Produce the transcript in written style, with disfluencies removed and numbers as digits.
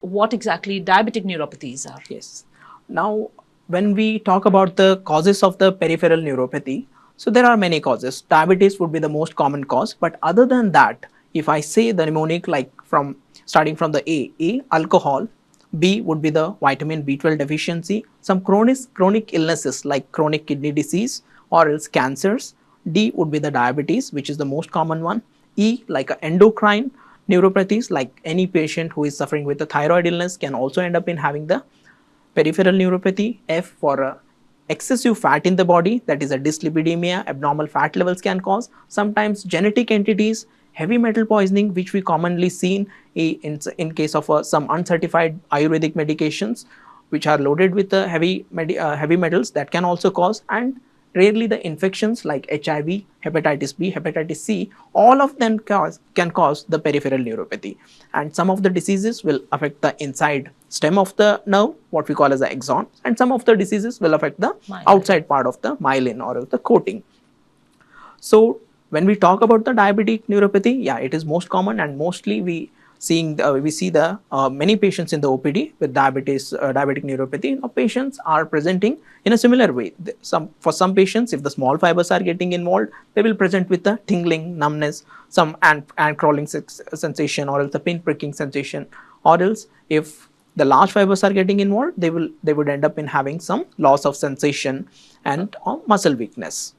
what exactly diabetic neuropathies are. Yes. Now, when we talk about the causes of the peripheral neuropathy, so there are many causes. Diabetes would be the most common cause, but other than that, if I say the mnemonic like from starting from the A, alcohol, B would be the vitamin B12 deficiency, some chronic illnesses like chronic kidney disease or else cancers. D would be the diabetes, which is the most common one. E like a endocrine neuropathies, like any patient who is suffering with a thyroid illness can also end up in having the peripheral neuropathy. F for excessive fat in the body, that is a dyslipidemia, abnormal fat levels can cause. Sometimes genetic entities, heavy metal poisoning, which we commonly seen in case of some uncertified Ayurvedic medications which are loaded with heavy metals, that can also cause. And rarely the infections like HIV, hepatitis B, hepatitis C, all of them can cause the peripheral neuropathy. And some of the diseases will affect the inside stem of the nerve, what we call as the axon, and some of the diseases will affect the outside part of the myelin or the coating. So when we talk about the diabetic neuropathy, yeah, it is most common, and mostly we see the many patients in the OPD with diabetic neuropathy. Patients are presenting in a similar way. For some patients, if the small fibers are getting involved, they will present with the tingling, numbness, some and crawling sensation, or else the pin pricking sensation, or else if the large fibers are getting involved, they would end up in having some loss of sensation and muscle weakness.